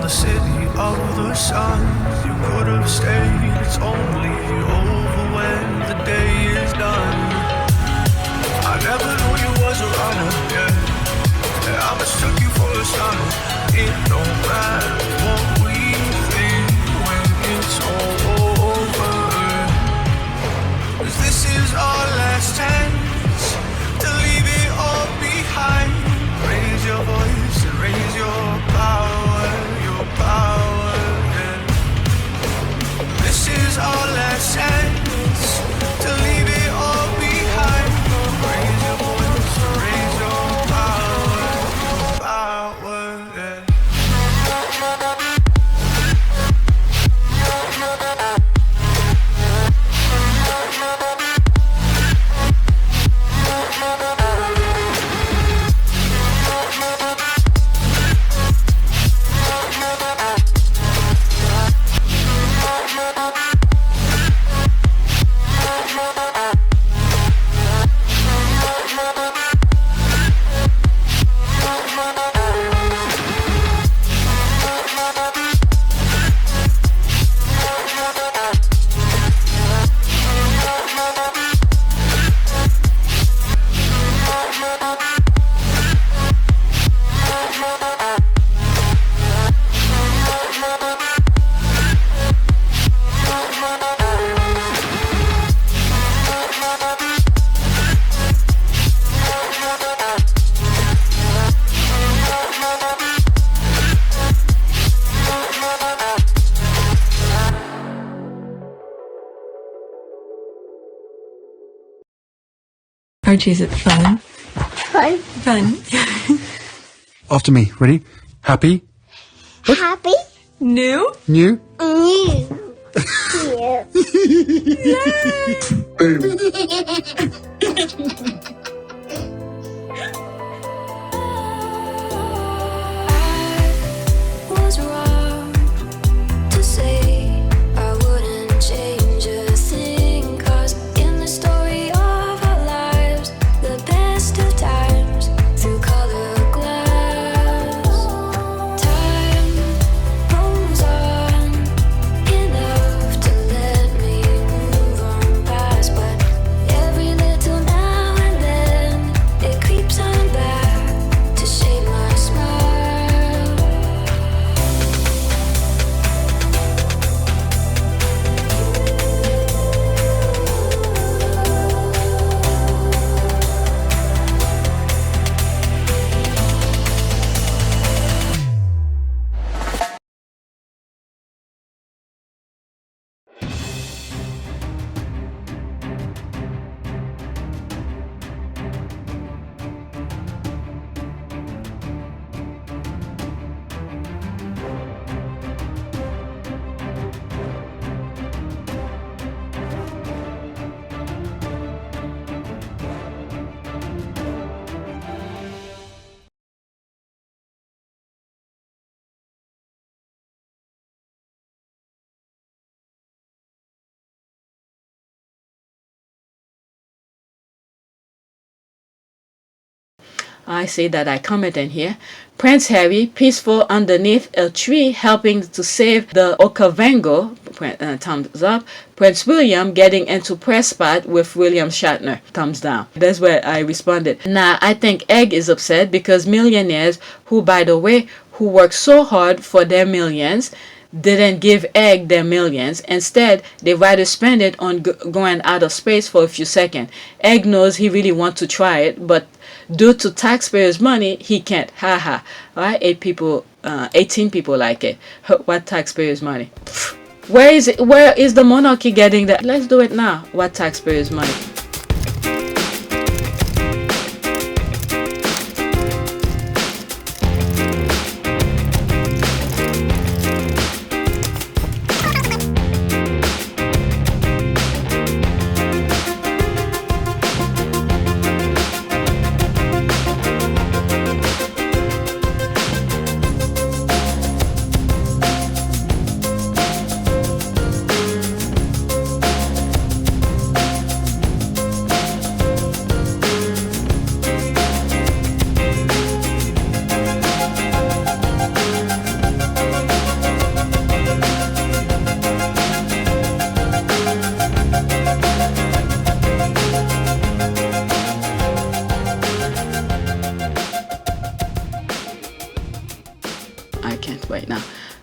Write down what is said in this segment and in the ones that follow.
the city of the sun. You could have stayed, it's only over when the day is done. I never knew you was a runner, yeah. I mistook you for a stunner. It don't matter what we think when it's all over. 'Cause this is our last chance to leave it all behind. Raise your voice and raise your power, yeah. This is our last chance to leave it all behind. Raise your voice and raise your power, yeah. Archie, is it fun? Fun. Fun. After me. Ready? Happy? Happy. New? New? New. Boom. Was wrong to say I wouldn't change a thing, 'cause in the story of our lives, the best of times through color glass, time rolls on enough to let me move on past, but every little now and then it creeps on back to shade my smile. I say that I comment in here. Prince Harry, peaceful underneath a tree, helping to save the Okavango, thumbs up. Prince William getting into press spot with William Shatner, thumbs down. That's where I responded. Now, I think Egg is upset because millionaires who, by the way, who work so hard for their millions, didn't give Egg their millions. Instead, they rather spend it on going out of space for a few seconds. Egg knows he really wants to try it, but due to taxpayers' money, he can't. Haha. Alright, 18 people like it. What taxpayers' money? Where is it? Where is the monarchy getting that? Let's do it now. What taxpayers' money? I can't right now.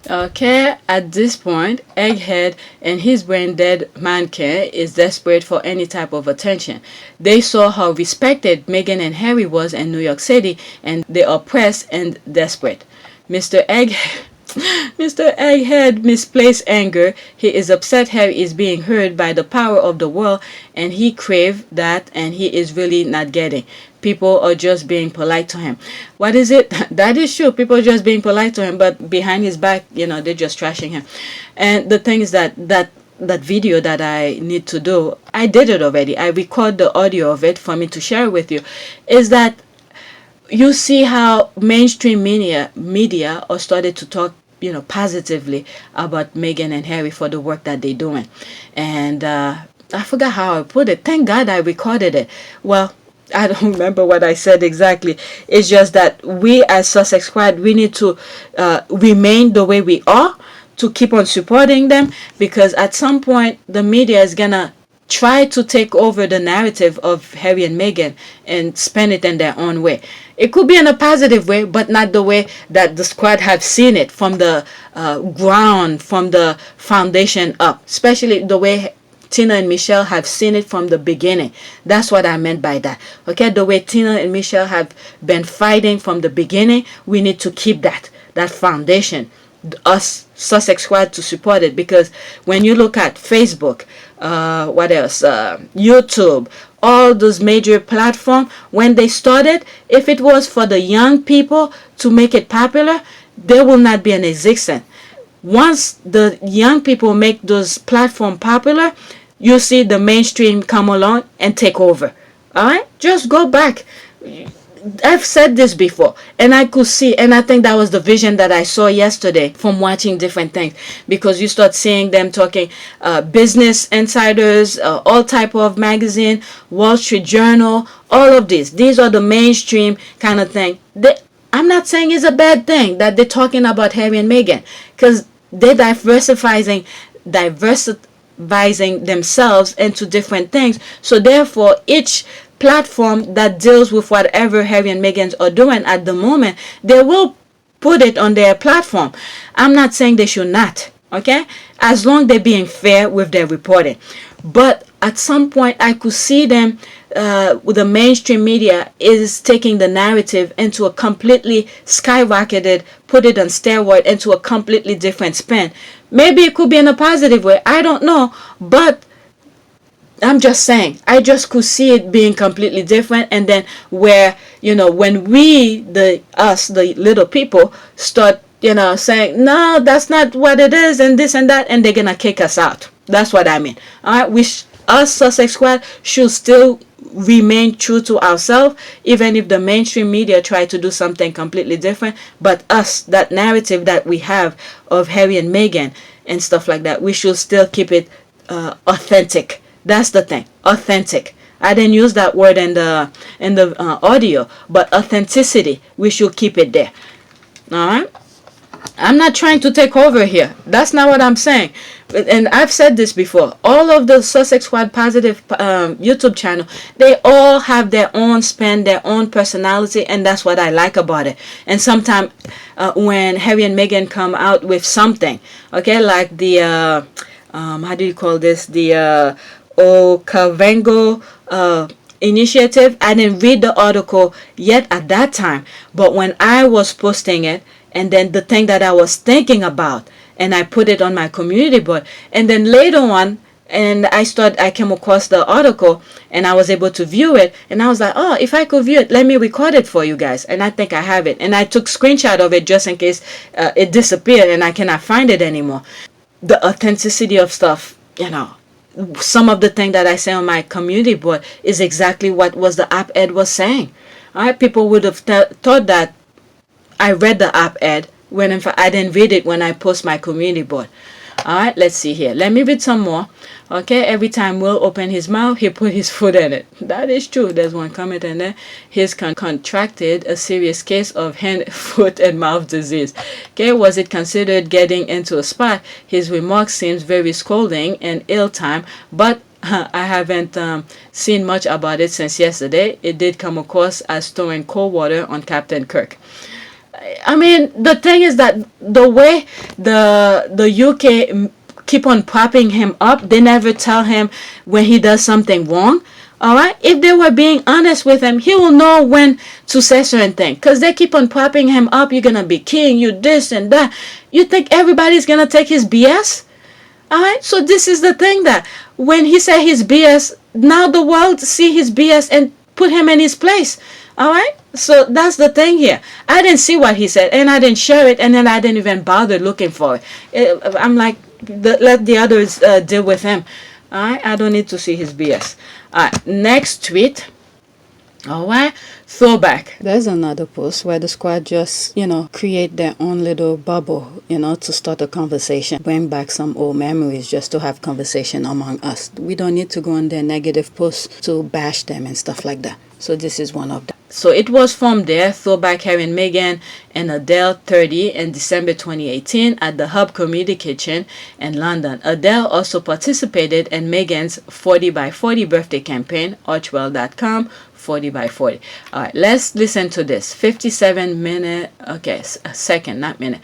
Okay, at this point, Egghead and his brain dead mannequin is desperate for any type of attention. They saw how respected Meghan and Harry was in New York City, and they are pressed and desperate. Mr. Egghead Mr. Egghead misplaced anger. He is upset Harry is being heard by the power of the world, and he craved that, and he is really not getting. People are just being polite to him. What is it? That is true. People are just being polite to him, but behind his back, they're just trashing him. And the thing is that video that I need to do, I did it already. I record the audio of it for me to share with you. Is that you see how mainstream media are started to talk positively about Meghan and Harry for the work that they're doing. And I forgot how I put it. Thank God I recorded it. Well, I don't remember what I said exactly. It's just that we as Sussex Squad, we need to remain the way we are, to keep on supporting them, because at some point the media is gonna try to take over the narrative of Harry and Meghan and spin it in their own way. It could be in a positive way, but not the way that the squad have seen it from the ground, from the foundation up. Especially the way Tina and Michelle have seen it from the beginning. That's what I meant by that. Okay, the way Tina and Michelle have been fighting from the beginning, we need to keep that foundation. Us Sussex Squad to support it, because when you look at Facebook, what else, YouTube, all those major platforms, when they started, if it was for the young people to make it popular, they will not be in existence. Once the young people make those platforms popular, you see the mainstream come along and take over. All right, just go back. I've said this before, and I could see, and I think that was the vision that I saw yesterday from watching different things, because you start seeing them talking Business Insiders, all type of magazine, Wall Street Journal, all of these are the mainstream kind of thing. I'm not saying it's a bad thing that they're talking about Harry and Meghan, because they're diversifying themselves into different things. So therefore, each platform that deals with whatever Harry and Meghan are doing at the moment, they will put it on their platform. I'm not saying they should not, okay? As long as they're being fair with their reporting. But at some point, I could see them, with the mainstream media is taking the narrative into a completely skyrocketed, put it on steroid, into a completely different spin. Maybe it could be in a positive way. I don't know. But I'm just saying, I just could see it being completely different. And then where, when the little people start, saying, no, that's not what it is, and this and that, and they're going to kick us out. That's what I mean. All right. Us Sussex Squad should still remain true to ourselves, even if the mainstream media try to do something completely different. But us, that narrative that we have of Harry and Meghan and stuff like that, we should still keep it authentic. That's the thing, authentic. I didn't use that word in the audio, but authenticity, we should keep it there. All right. I'm not trying to take over here. That's not what I'm saying. And I've said this before. All of the Sussex Squad Positive YouTube channel, they all have their own spin, their own personality, and that's what I like about it. And sometimes when Harry and Meghan come out with something, okay, like the how do you call this? The Okavango initiative. I didn't read the article yet at that time, but when I was posting it, and then the thing that I was thinking about, and I put it on my community board, and then later on, and I came across the article, and I was able to view it, and I was like, oh, if I could view it, let me record it for you guys. And I think I have it, and I took screenshot of it just in case it disappeared and I cannot find it anymore. The authenticity of stuff, some of the thing that I say on my community board is exactly what was the op-ed was saying. All right, people would have thought that I read the op-ed, when in fact I didn't read it when I post my community board. All right, let's see here. Let me read some more. Okay, every time Will opened his mouth, he put his foot in it. That is true. There's one comment in there. He's contracted a serious case of hand, foot, and mouth disease. Okay, was it considered getting into a spot? His remarks seems very scolding and ill-timed, but I haven't seen much about it since yesterday. It did come across as throwing cold water on Captain Kirk. I mean, the thing is that the way the UK keep on propping him up, they never tell him when he does something wrong. All right, if they were being honest with him, he will know when to say certain things. Because they keep on propping him up. You're gonna be king, you this and that. You think everybody's gonna take his BS? All right, so this is the thing, that when he said his BS, now the world see his BS and put him in his place. All right, so that's the thing here. I didn't see what he said, and I didn't share it, and then I didn't even bother looking for it. I'm like, let the others deal with him. All right, I don't need to see his BS. All right, next tweet. All right, throwback. There's another post where the squad just, create their own little bubble, to start a conversation, bring back some old memories just to have conversation among us. We don't need to go on their negative posts to bash them and stuff like that. So this is one of them. So it was from there, Throwback, Harry and Meghan and Adele 30 in December 2018 at the Hubb Community Kitchen in London. Adele also participated in Meghan's 40 by 40 birthday campaign, archwell.com, 40 by 40. All right, let's listen to this. 57-minute, okay, a second, not minute.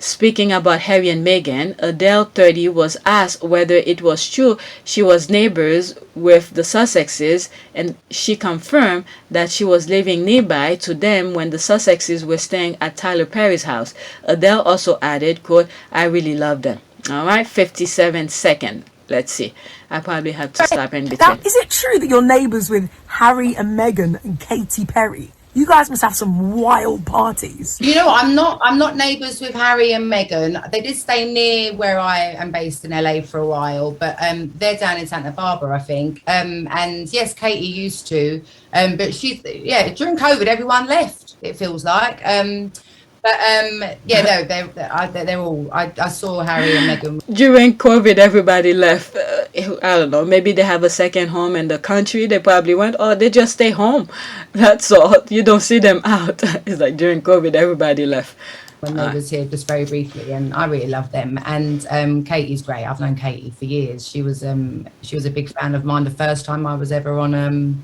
Speaking about Harry and Meghan, Adele 30 was asked whether it was true she was neighbors with the Sussexes, and she confirmed that she was living nearby to them when the Sussexes were staying at Tyler Perry's house. Adele also added, quote, "I really love them." All right, 57 seconds. Let's see. I probably have to stop in between. Now, is it true that you're neighbours with Harry and Meghan and Katy Perry? You guys must have some wild parties. I'm not neighbours with Harry and Meghan. They did stay near where I am based in LA for a while, but they're down in Santa Barbara, I think. And yes, Katie used to, but during COVID, everyone left. It feels like. They're all. I saw Harry and Meghan. During COVID, everybody left. I don't know. Maybe they have a second home in the country. They probably went, or they just stay home. That's all. You don't see them out. It's like during COVID, everybody left. When they was here just very briefly, and I really love them. And Katie's great. I've known Katie for years. She was a big fan of mine the first time I was ever on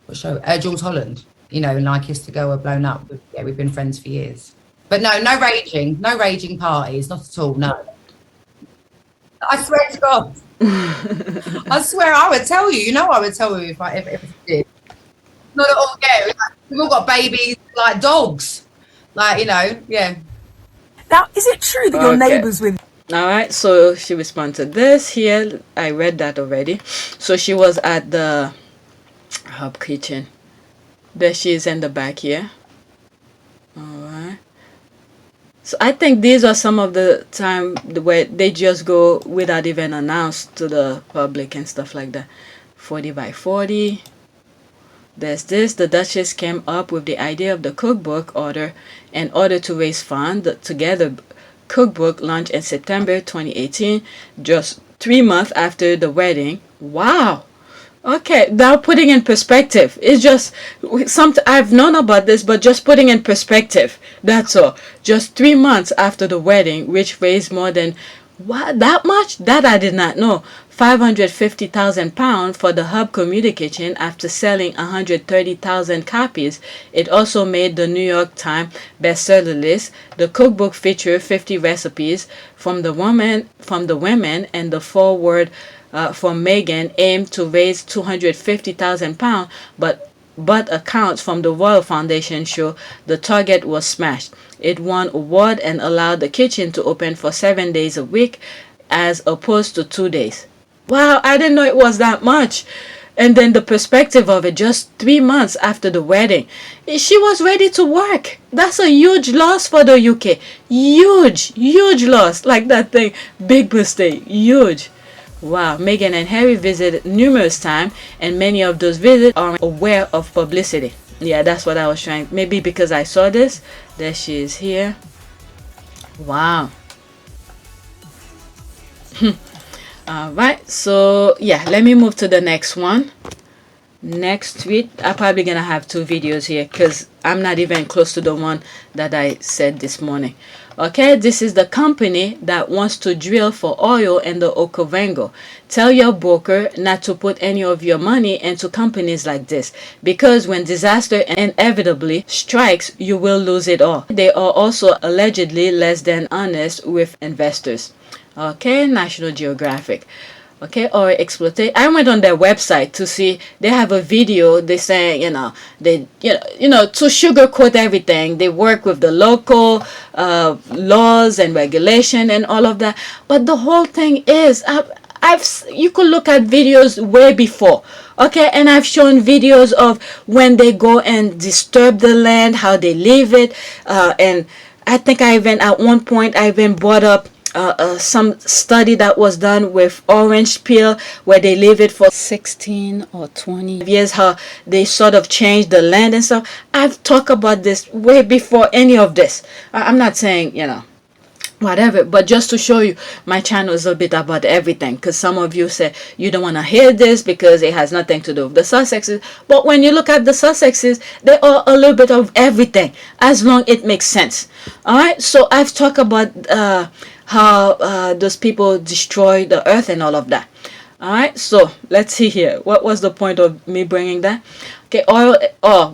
what show? Jules Holland. And like Kiss to Go were blown up. We've been friends for years. But no raging parties, not at all, no. I swear to God. I swear I would tell you, I would tell you if I did. Not at all, yeah. We've all got babies like dogs. yeah. Now, is it true that you're neighbours with... All right, so she responded to this here. I read that already. So she was at the Hubb kitchen. There she is in the back here. All right. So I think these are some of the time where they just go without even announced to the public and stuff like that. 40 by 40. There's this. The Duchess came up with the idea of the cookbook in order to raise funds. The Together cookbook launched in September 2018, just 3 months after the wedding. Wow. Okay, now putting in perspective, it's just something I've known about this, but just putting in perspective, that's all. Just 3 months after the wedding, which raised more than, what, that much? That I did not know. £550,000 for the Hubb Community Kitchen after selling 130,000 copies. It also made the New York Times bestseller list. The cookbook featured 50 recipes from the women, and the foreword from Meghan aimed to raise £250,000, but accounts from the Royal Foundation show the target was smashed. It won award and allowed the kitchen to open for 7 days a week as opposed to 2 days. Wow, I didn't know it was that much. And then the perspective of it, just 3 months after the wedding, she was ready to work. That's a huge loss for the UK. Huge loss. Like that thing, big mistake, huge. Wow, Meghan and Harry visited numerous times, and many of those visits are aware of publicity. Yeah, that's what I was trying. Maybe because I saw this. There she is here. Wow. All right, so yeah, let me move to the next one. next tweet. I'm probably gonna have two videos here because I'm not even close to the one that I said this morning. Okay, this is the company that wants to drill for oil in the Okavango. Tell your broker not to put any of your money into companies like this, because when disaster inevitably strikes, you will lose it all. They are also allegedly less than honest with investors. Okay, National Geographic. Okay, or exploitation. I went on their website to see. They have a video. They say, they to sugarcoat everything. They work with the local laws and regulation and all of that. But the whole thing is, you could look at videos way before. Okay, and I've shown videos of when they go and disturb the land, how they leave it, and I think at one point I even brought up some study that was done with orange peel, where they leave it for 16 or 20 years, how they sort of change the land and stuff. I've talked about this way before any of this. I'm not saying, whatever, but just to show you, my channel is a bit about everything, because some of you say you don't want to hear this because it has nothing to do with the Sussexes. But when you look at the Sussexes, they are a little bit of everything, as long it makes sense. All right, so I've talked about how those people destroy the earth and all of that. All right, so let's see here. What was the point of me bringing that? Okay,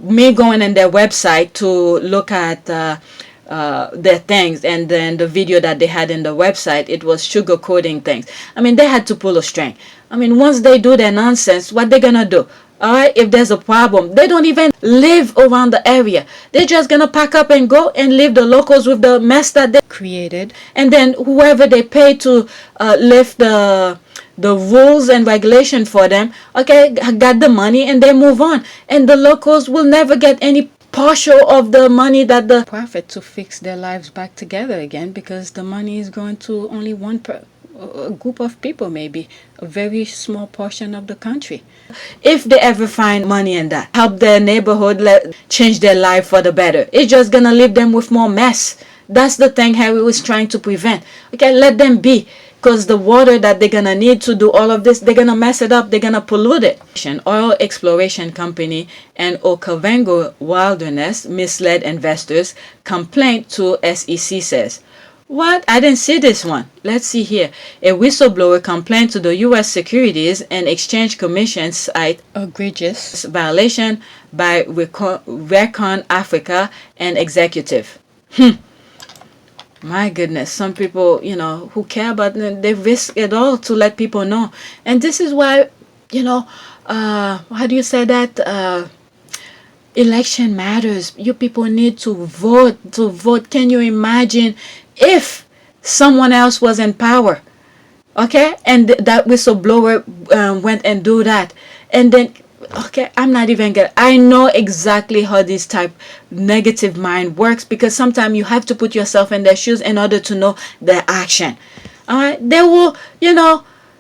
me going in their website to look at their things, and then the video that they had in the website, it was sugarcoating things. I mean, they had to pull a string. I mean, once they do their nonsense, what they gonna do? All right, if there's a problem, they don't even live around the area. They're just gonna pack up and go and leave the locals with the mess that they created, and then whoever they pay to lift the rules and regulation for them, okay, got the money, and they move on, and the locals will never get any partial of the money that the profit to fix their lives back together again, because the money is going to only a group of people, maybe a very small portion of the country. If they ever find money in that, help their neighborhood, change their life for the better, it's just gonna leave them with more mess. That's the thing Harry was trying to prevent. Okay, let them be, because the water that they're gonna need to do all of this, they're gonna mess it up, they're gonna pollute it. Oil exploration company and Okavango Wilderness misled investors, complaint to SEC says. What? I didn't see this one. Let's see here. A whistleblower complained to the U.S. Securities and Exchange Commission cite egregious violation by Recon Africa and executive. My goodness, some people, who care about them, they risk it all to let people know. And this is why, how do you say that? Election matters. You people need to vote. Can you imagine if someone else was in power? Okay, and that whistleblower went and do that, and then I'm not even gonna. I know exactly how this type negative mind works, because sometimes you have to put yourself in their shoes in order to know their action. All right, they will,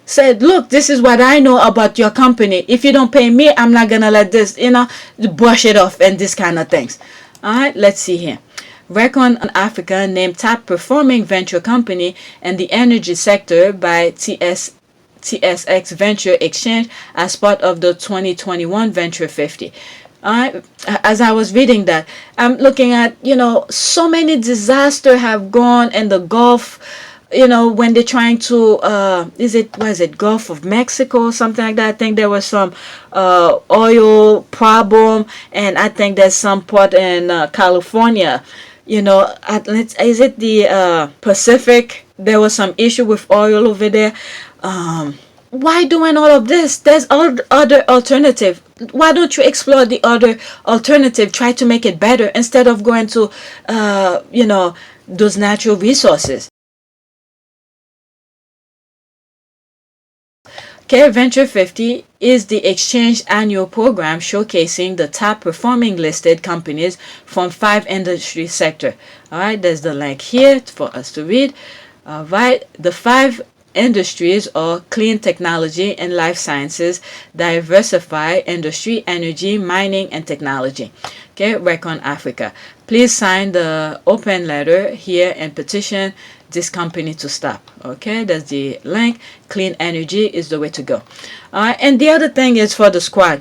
say, look, this is what I know about your company. If you don't pay me, I'm not gonna let this, brush it off and this kind of things. All right, let's see here. Recon Africa named top performing venture company in the energy sector by TSX Venture Exchange as part of the 2021 Venture 50. As I was reading that, I'm looking at, so many disasters have gone in the Gulf, when they're trying to, Gulf of Mexico, something like that. I think there was some oil problem, and I think there's some part in California. Is it the Pacific? There was some issue with oil over there. Why doing all of this? There's other alternative. Why don't you explore the other alternative? Try to make it better instead of going to, those natural resources. Okay, Venture 50 is the exchange annual program showcasing the top performing listed companies from 5 industry sectors. All right, there's the link here for us to read. All right, the 5 industries are clean technology and life sciences, diversify industry, energy, mining, and technology. Okay, Recon Africa. Please sign the open letter here and petition this company to stop. Okay, that's the link. Clean energy is the way to go. And the other thing is for the squad.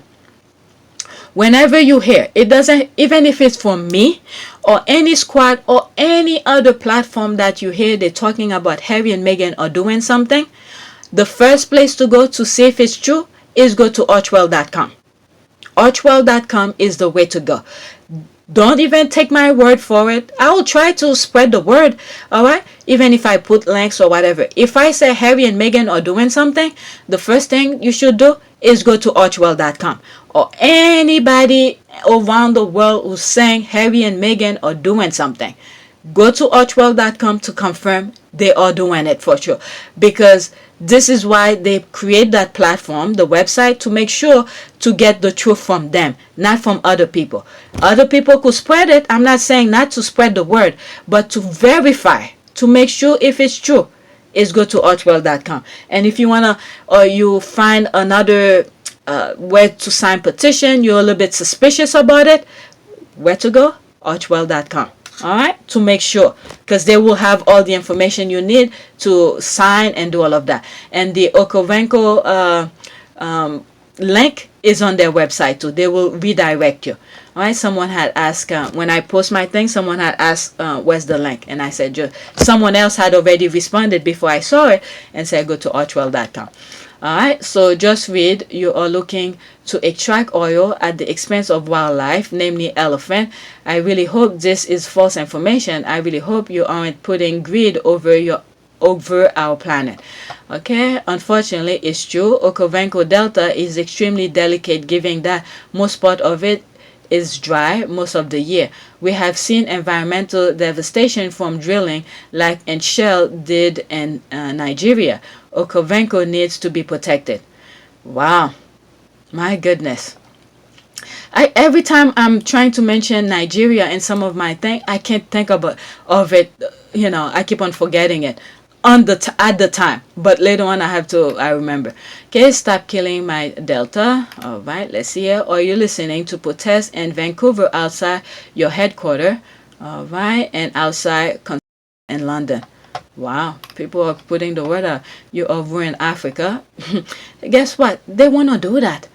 whenever you hear, it doesn't, even if it's from me or any squad or any other platform that you hear they're talking about Harry and Meghan are doing something, the first place to go to see if it's true is go to archwell.com. Archwell.com is the way to go. Don't even take my word for it. I will try to spread the word, all right? Even if I put links or whatever. If I say Harry and Meghan are doing something, the first thing you should do is go to archwell.com. Or anybody around the world who's saying Harry and Meghan are doing something, go to archwell.com to confirm they are doing it for sure. Because this is why they create that platform, the website, to make sure to get the truth from them, not from other people. Other people could spread it. I'm not saying not to spread the word, but to verify, to make sure if it's true, is go to archwell.com. And if you want to, or you find another where to sign petition, you're a little bit suspicious about it, where to go? Archwell.com. All right, to make sure, because they will have all the information you need to sign and do all of that. And the Okavango link is on their website too. They will redirect you. All right, someone had asked, when I post my thing, someone had asked, where's the link? And I said, someone else had already responded before I saw it and said, go to archwell.com. All right, so just read, you are looking to extract oil at the expense of wildlife, namely elephant. I really hope this is false information. I really hope you aren't putting greed over our planet. Okay, unfortunately, it's true. Okavango Delta is extremely delicate, given that most part of it is dry most of the year. We have seen environmental devastation from drilling, like in Shell did in Nigeria. Okavango needs to be protected. Wow, my goodness. Every time I'm trying to mention Nigeria in some of my thing, I can't think of it. You know, I keep on forgetting it at the time, but later on I remember. Okay, stop killing my Delta. All right, let's see here. Are you listening to protests in Vancouver outside your headquarters? All right, and outside in London. Wow, people are putting the word out. You over in Africa. Guess what? They want to do that.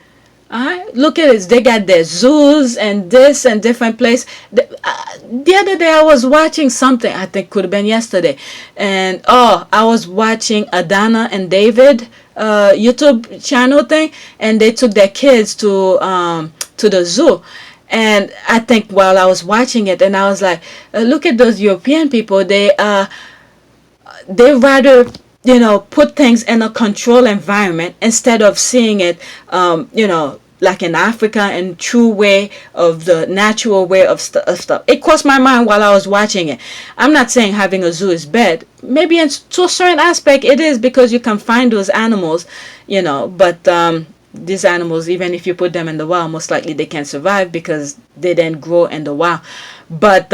Alright, look at this. They got their zoos and this and different place. The other day I was watching something. I think could have been yesterday, and I was watching Adana and David YouTube channel thing, and they took their kids to the zoo. And I think while I was watching it, and I was like, look at those European people. They rather, put things in a controlled environment instead of seeing it, like in Africa, and true way of the natural way of stuff. It crossed my mind while I was watching it. I'm not saying having a zoo is bad. Maybe to a certain aspect it is, because you can find those animals, but these animals, even if you put them in the wild, most likely they can't survive because they didn't grow in the wild. But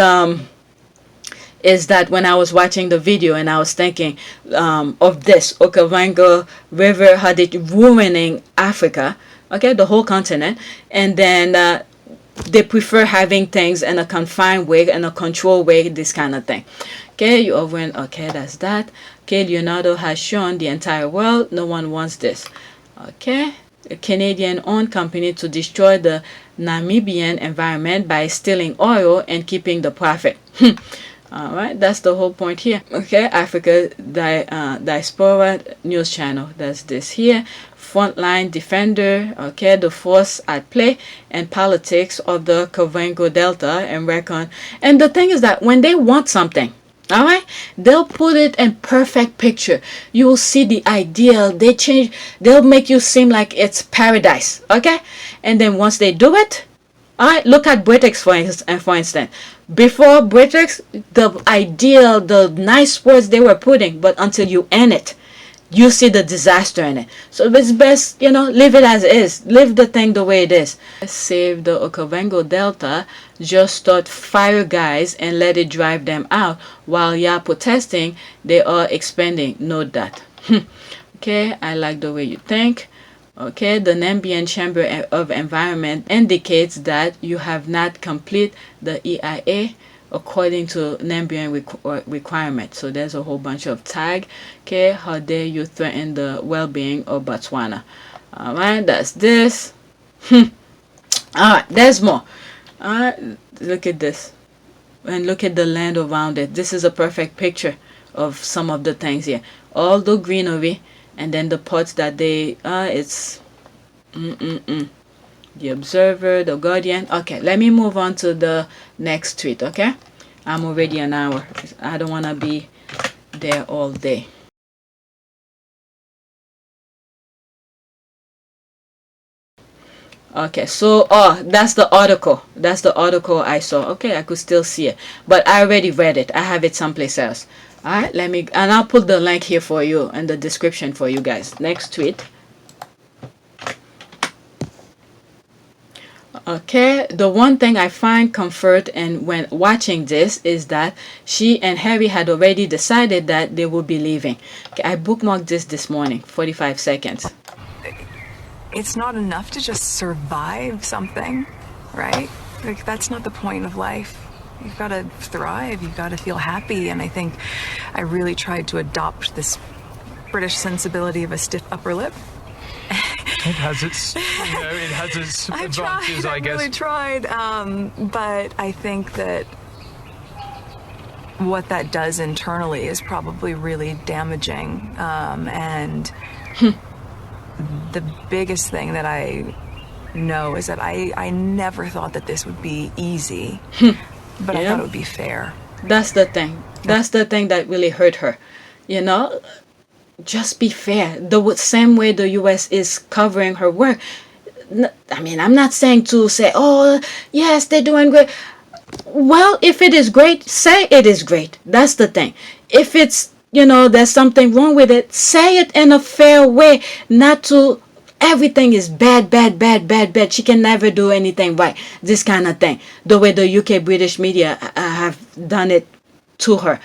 is that when I was watching the video and I was thinking of this Okavango River, how they ruining Africa, okay, the whole continent, and then they prefer having things in a confined way, in a controlled way, this kind of thing. Okay, you over in, okay, that's that. Okay, Leonardo has shown the entire world no one wants this. Okay, a Canadian-owned company to destroy the Namibian environment by stealing oil and keeping the profit. All right, that's the whole point here. Okay, Africa Diaspora News Channel. That's this here. Frontline defender. Okay, the force at play and politics of the Okavango Delta and reckon. And the thing is that when they want something, all right, they'll put it in perfect picture. You will see the ideal. They'll make you seem like it's paradise. Okay, and then once they do it, all right, look at Britex for instance. Before Britex, the ideal, the nice words they were putting, but until you end it, you see the disaster in it. So it's best, leave it as is. Leave the thing the way it is. Save the Okavango Delta. Just start fire guys and let it drive them out. While you're protesting, they are expanding. Note that. Okay, I like the way you think. Okay, the Namibian Chamber of Environment indicates that you have not completed the EIA according to Namibian requirement. So there's a whole bunch of tag. Okay, how dare you threaten the well-being of Botswana? All right, that's this. All right, there's more. All right, look at this. And look at the land around it. This is a perfect picture of some of the things here. All the greenery, and then the parts that they, it's, the Observer, the Guardian. Okay, let me move on to the next tweet, okay? I'm already an hour. I don't want to be there all day. Okay, so that's the article. That's the article I saw. Okay, I could still see it, but I already read it. I have it someplace else. All right, let me, and I'll put the link here for you in the description for you guys. Next tweet. Okay, the one thing I find comfort in when watching this is that she and Harry had already decided that they would be leaving. Okay, I bookmarked this morning, 45 seconds. It's not enough to just survive something, right? Like, that's not the point of life. You've got to thrive, you've got to feel happy, and I think I really tried to adopt this British sensibility of a stiff upper lip. It has its, it has its advantages, I guess. I really tried, but I think that what that does internally is probably really damaging, and the biggest thing that I know is that I never thought that this would be easy, but I thought it would be fair. That's the thing. That's the thing that really hurt her. You know, just be fair. The same way the U.S. is covering her work. I mean, I'm not saying to say, oh, yes, they're doing great. Well, if it is great, say it is great. That's the thing. If it's, you know, there's something wrong with it, say it in a fair way, not to everything is bad, bad, bad, bad, bad. She can never do anything right. This kind of thing. The way the UK British media have done it to her.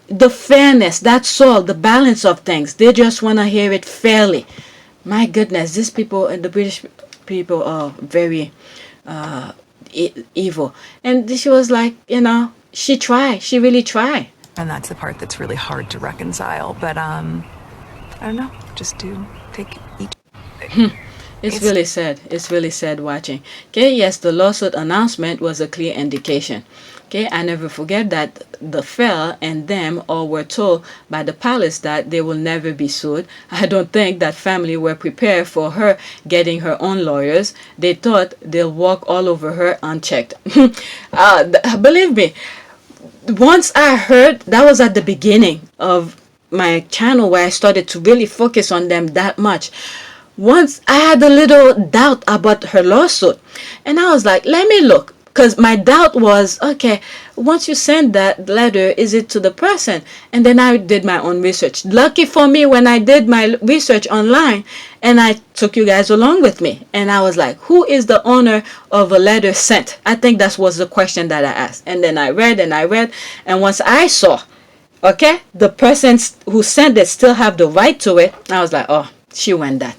The fairness, that's all. The balance of things. They just want to hear it fairly. My goodness, these people and the British people are very evil. And she was like, you know, she tried. She really tried. And that's the part that's really hard to reconcile. But I don't know. Just do take each. It's really sad. It's really sad watching. Okay, yes, the lawsuit announcement was a clear indication. Okay, I never forget that the Fair and them all were told by the palace that they will never be sued. I don't think that family were prepared for her getting her own lawyers. They thought they'll walk all over her unchecked. Believe me, once I heard, that was at the beginning of my channel where I started to really focus on them that much. Once I had a little doubt about her lawsuit, and I was like, let me look. Because my doubt was, okay, once you send that letter, is it to the person? And then I did my own research. Lucky for me, when I did my research online, and I took you guys along with me, and I was like, who is the owner of a letter sent? I think that was the question that I asked. And then I read, and once I saw, okay, the person who sent it still have the right to it, I was like, oh, she went that.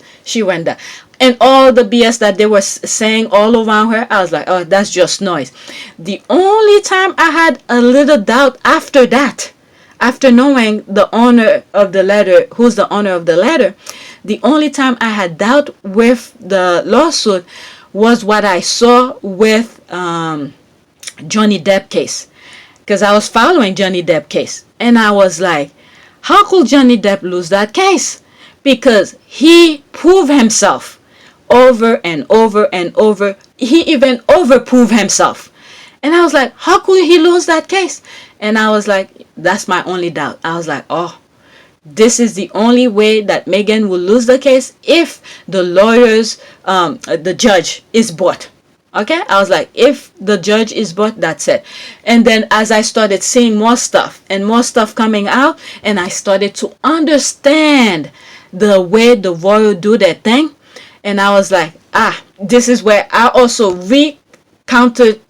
And all the BS that they were saying all around her, I was like, oh, that's just noise. The only time I had a little doubt after that, after knowing the owner of the letter, who's the owner of the letter, the only time I had doubt with the lawsuit was what I saw with Johnny Depp case. Because I was following Johnny Depp case. And I was like, how could Johnny Depp lose that case? Because he proved himself over and over and over. He even overproved himself. And I was like, how could he lose that case? And I was like, that's my only doubt. I was like, oh, this is the only way that Meghan will lose the case if the lawyers, the judge is bought. Okay? I was like, if the judge is bought, that's it. And then as I started seeing more stuff and more stuff coming out, and I started to understand the way the royal do their thing, and I was like, this is where I also recounted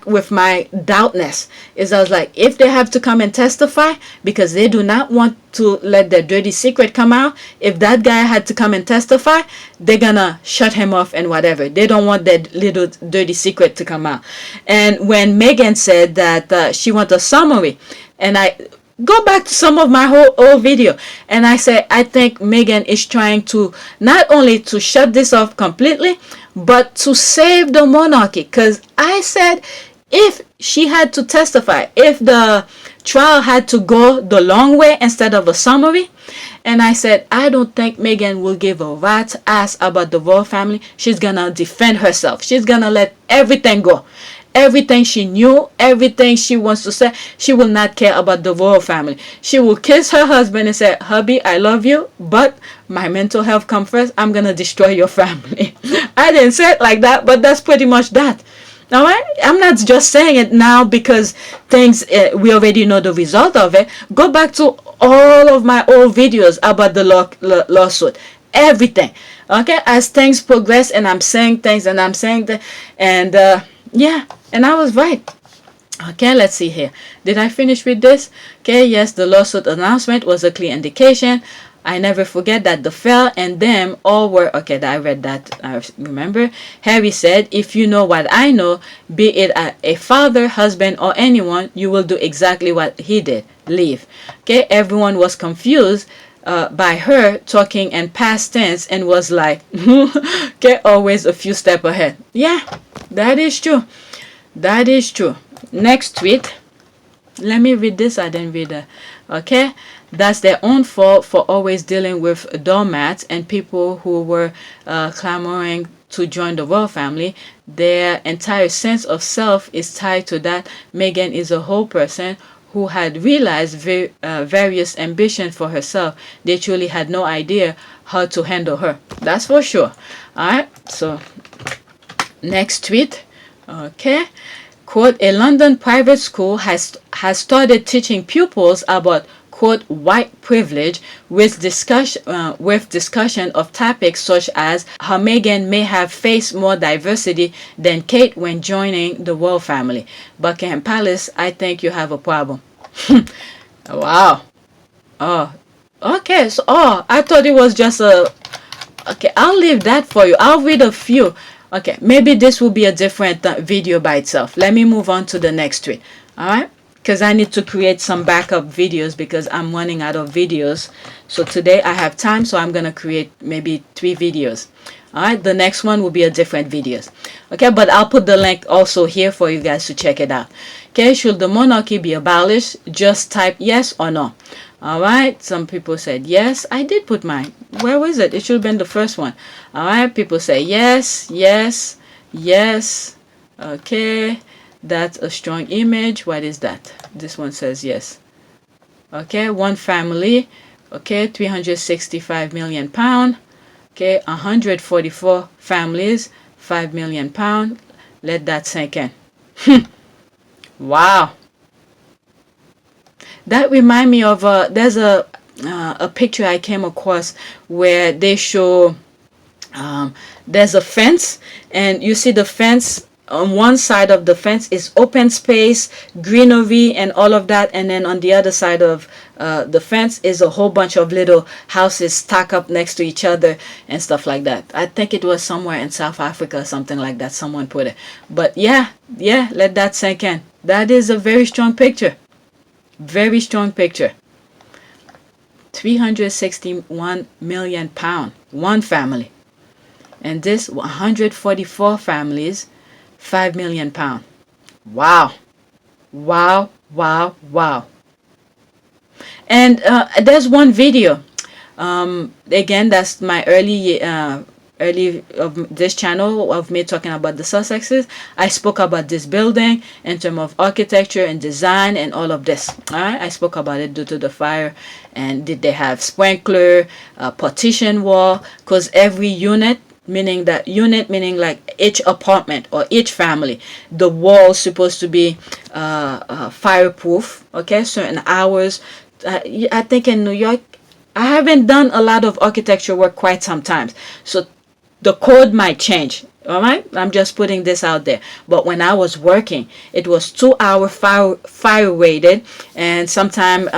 with my doubtness. Is I was like, if they have to come and testify because they do not want to let their dirty secret come out, if that guy had to come and testify, they're gonna shut him off and whatever. They don't want that little dirty secret to come out. And when Meghan said that she wants a summary, and I go back to some of my whole video, and I say I think Meghan is trying to not only to shut this off completely, but to save the monarchy. Because I said, if she had to testify, if the trial had to go the long way instead of a summary, and I said, I don't think Meghan will give a rat's ass about the royal family. She's gonna defend herself. She's gonna let everything go. Everything she knew, everything she wants to say, she will not care about the royal family. She will kiss her husband and say, hubby, I love you, but my mental health comes first. I'm gonna destroy your family. I didn't say it like that, but that's pretty much that. All right, I'm not just saying it now because things we already know the result of it. Go back to all of my old videos about the lawsuit, everything. Okay, as things progress, and I'm saying things, and I'm saying that, and yeah, and I was right. Okay, let's see here. Did I finish with this? Okay, yes, the lawsuit announcement was a clear indication. I never forget that the Fell and them all were, okay, I read that, I remember. Harry said, if you know what I know, be it a father, husband, or anyone, you will do exactly what he did. Leave. Okay, everyone was confused by her talking in past tense and was like, okay, always a few steps ahead. Yeah, that is true. That is true. Next tweet. Let me read this. I didn't read it. Okay. That's their own fault for always dealing with doormats and people who were clamoring to join the royal family. Their entire sense of self is tied to that. Meghan is a whole person who had realized various ambitions for herself. They truly had no idea how to handle her. That's for sure. All right. So next tweet. Okay. Quote, a London private school has started teaching pupils about, quote, white privilege with discussion of topics such as how Meghan may have faced more diversity than Kate when joining the royal family. Buckingham Palace, I think you have a problem. Wow. Oh, okay. So, I thought it was just a... Okay, I'll leave that for you. I'll read a few. Okay, maybe this will be a different video by itself. Let me move on to the next tweet. All right, because I need to create some backup videos because I'm running out of videos. So today I have time, so I'm gonna create maybe 3 videos. All right, the next one will be a different videos. Okay, but I'll put the link also here for you guys to check it out. Okay, should the monarchy be abolished? Just type yes or no. All right, some people said yes. I did put mine. Where was it? It should have been the first one. All right, people say yes, yes, yes. Okay, that's a strong image. What is that? This one says yes. Okay, one family. Okay, 365 million pound. Okay, 144 families, 5 million pound. Let that sink in. Wow. That remind me of there's a picture I came across where they show there's a fence, and you see the fence. On one side of the fence is open space, greenery, and all of that, and then on the other side of the fence is a whole bunch of little houses stacked up next to each other and stuff like that. I think it was somewhere in South Africa or something like that. Someone put it, but yeah, let that sink in. That is a very strong picture. Very strong picture. 361 million pound, one family, and this 144 families, 5 million pound. Wow, wow, wow, wow. And there's one video. Again, that's my early of this channel of me talking about the Sussexes. I spoke about this building in terms of architecture and design and all of this. All right, I spoke about it due to the fire, and did they have sprinkler, partition wall? Because every unit, meaning like each apartment or each family, the wall supposed to be fireproof. Okay, certain hours. I think in New York, I haven't done a lot of architecture work quite sometimes, so the code might change. All right, I'm just putting this out there. But when I was working, it was 2-hour fire rated, and sometimes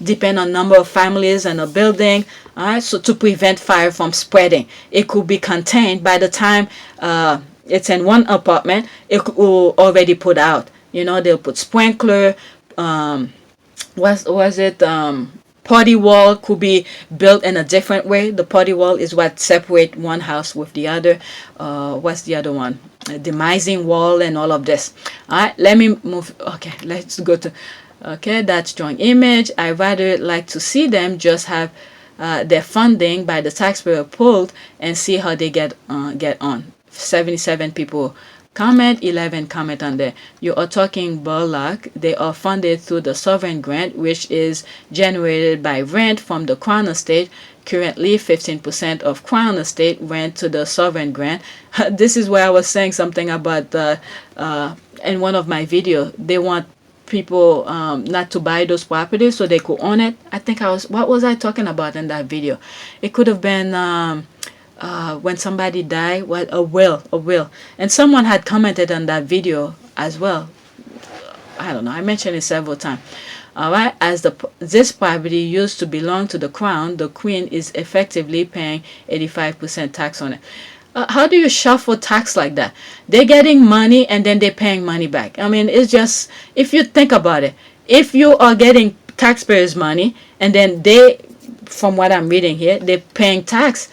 depend on number of families in a building. All right, so to prevent fire from spreading, it could be contained. By the time it's in one apartment, it will already put out. You know, they'll put sprinkler. Was it party wall could be built in a different way. The party wall is what separates one house with the other. What's the other one? A demising wall and all of this. All right, let me move. Okay, let's go to. Okay, that strong image. I rather like to see them just have their funding by the taxpayer pulled and see how they get on. 77 people comment, 11 comment on there. You are talking Bollock. They are funded through the sovereign grant, which is generated by rent from the Crown Estate. Currently, 15% of Crown Estate went to the sovereign grant. This is where I was saying something about in one of my videos. They want people not to buy those properties so they could own it. I think what was I talking about in that video? It could have been when somebody died, a will, and someone had commented on that video as well. I don't know, I mentioned it several times. All right, as this property used to belong to the crown, the queen is effectively paying 85% tax on it. How do you shuffle tax like that? They're getting money and then they're paying money back. I mean, it's just, if you think about it, if you are getting taxpayers' money and then they, from what I'm reading here, they're paying tax,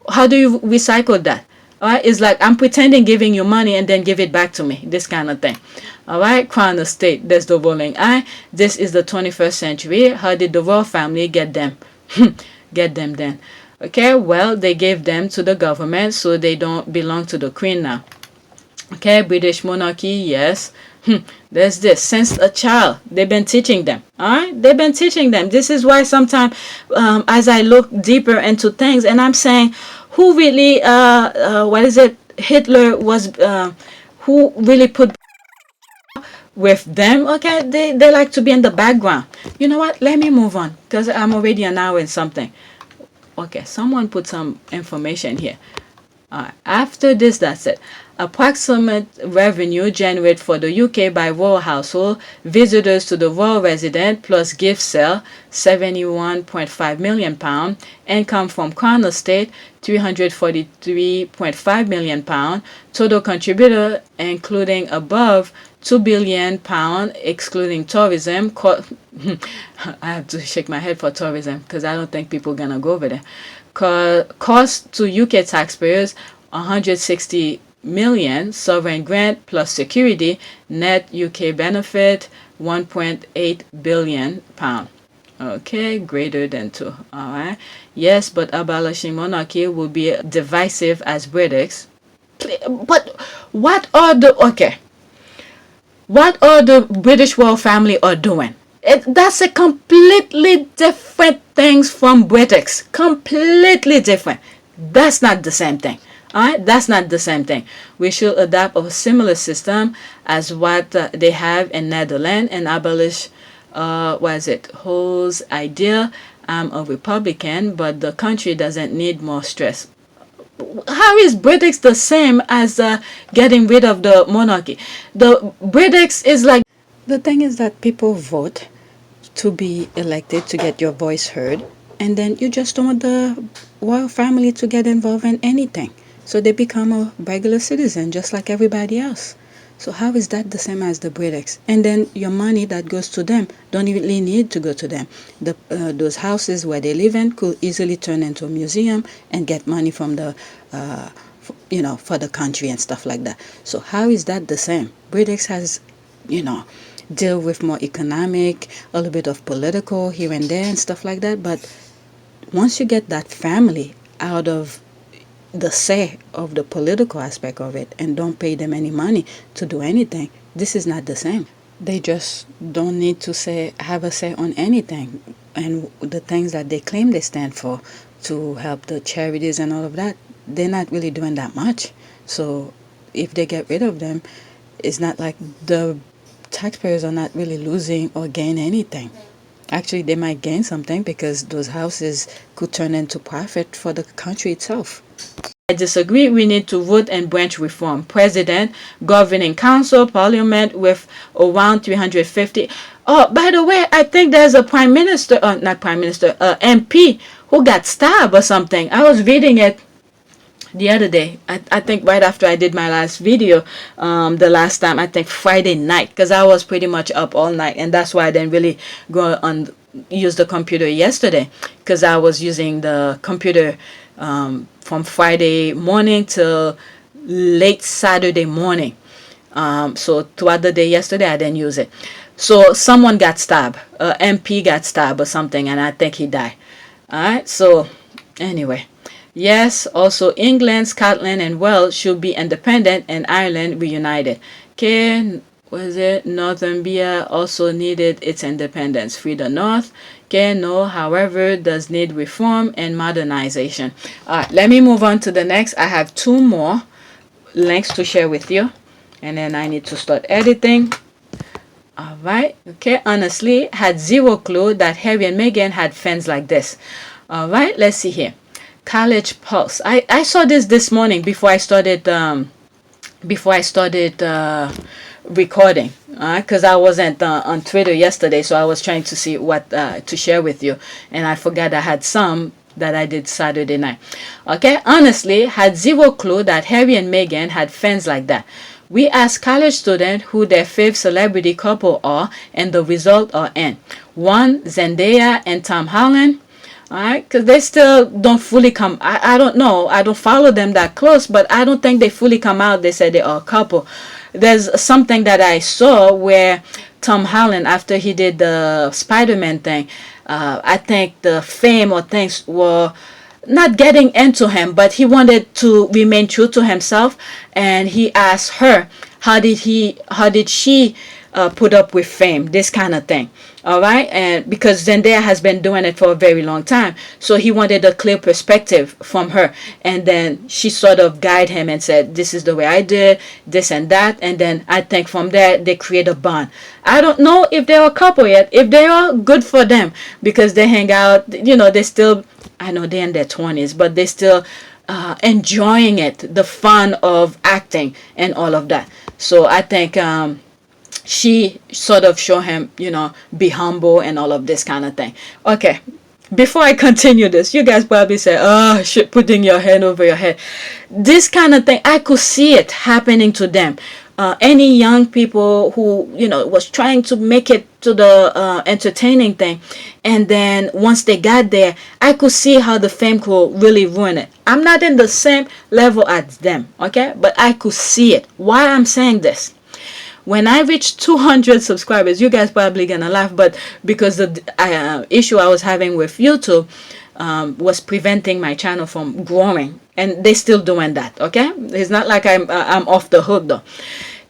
how do you recycle that? All right, it's like I'm pretending giving you money and then give it back to me, this kind of thing. All right, Crown Estate, there's the ruling eye. This is the 21st century. How did the royal family get them? Get them then. Okay, well, they gave them to the government, so they don't belong to the queen now. Okay, British monarchy, yes. There's this. Since a child, they've been teaching them. All right, they've been teaching them. This is why sometimes, as I look deeper into things, and I'm saying, who really, what is it? Hitler was, who really put with them? Okay, they like to be in the background. You know what? Let me move on because I'm already an hour and something. Okay, someone put some information here. After this, that's it. Approximate revenue generated for the UK by royal household, visitors to the royal residence plus gift sale, £71.5 million. Income from Crown Estate, £343.5 million. Total contributor, including above, £2 billion, excluding tourism. I have to shake my head for tourism because I don't think people are gonna go over there. Cost to UK taxpayers, 160 million. Sovereign grant plus security. Net UK benefit, 1.8 billion pound. Okay, greater than 2. All right. Yes, but abolishing monarchy will be divisive as British. But what are the British royal family are doing? That's a completely different things from British. Completely different. That's not the same thing. Alright, that's not the same thing. We should adopt a similar system as what they have in Netherlands and abolish, Hull's idea. I'm a Republican, but the country doesn't need more stress. How is British the same as getting rid of the monarchy? The British is like, the thing is that people vote to be elected to get your voice heard, and then you just don't want the royal family to get involved in anything. So they become a regular citizen just like everybody else. So how is that the same as the British? And then your money that goes to them don't really need to go to them. Those houses where they live in could easily turn into a museum and get money from the, for the country and stuff like that. So how is that the same? British has, deal with more economic, a little bit of political here and there and stuff like that. But once you get that family out of the say of the political aspect of it and don't pay them any money to do anything, this is not the same. They just don't need to have a say on anything, and the things that they claim they stand for to help the charities and all of that, they're not really doing that much. So if they get rid of them, it's not like the taxpayers are not really losing or gain anything. Actually, they might gain something because those houses could turn into profit for the country itself. I disagree. We need to vote and branch reform. President, governing council, parliament with around 350. Oh, by the way, I think there's a prime minister, not prime minister, MP who got stabbed or something. I was reading it the other day. I think right after I did my last video, the last time, I think Friday night, because I was pretty much up all night, and that's why I didn't really go on use the computer yesterday because I was using the computer from Friday morning till late Saturday morning. So throughout the day yesterday, I didn't use it. So someone got stabbed. MP got stabbed or something, and I think he died. All right. So anyway, yes. Also, England, Scotland, and Wales should be independent, and Ireland reunited. Okay. Was it Northumbria also needed its independence? Free the North. Okay, no, however, does need reform and modernization. All right, let me move on to the next. I have 2 more links to share with you, and then I need to start editing. All right, okay, honestly, had 0 clue that Harry and Meghan had fans like this. All right, let's see here. College Pulse. I saw this morning before I started recording, because I wasn't on Twitter yesterday, so I was trying to see what to share with you, and I forgot I had some that I did Saturday night. Okay, honestly, had 0 clue that Harry and Meghan had fans like that. We asked college students who their favorite celebrity couple are, and the result are in 1, Zendaya and Tom Holland. Alright, because they still don't fully come. I don't know. I don't follow them that close, but I don't think they fully come out. They said they are a couple. There's something that I saw where Tom Holland, after he did the Spider-Man thing, I think the fame or things were not getting into him, but he wanted to remain true to himself, and he asked her, how did she put up with fame, this kind of thing. All right, and because Zendaya has been doing it for a very long time, so he wanted a clear perspective from her, and then she sort of guided him and said, this is the way I did this and that, and then I think from there they create a bond. I don't know if they're a couple yet. If they are, good for them, because they hang out, they still, I know they're in their 20s, but they still enjoying it, the fun of acting and all of that. So I think she sort of show him, be humble and all of this kind of thing. Okay, before I continue this, you guys probably say, oh shit, putting your hand over your head. This kind of thing, I could see it happening to them. Any young people who, was trying to make it to the entertaining thing, and then once they got there, I could see how the fame could really ruin it. I'm not in the same level as them, okay? But I could see it. Why I'm saying this? When I reached 200 subscribers, you guys probably gonna laugh, but because the issue I was having with YouTube was preventing my channel from growing, and they still doing that. Okay, it's not like I'm off the hook though.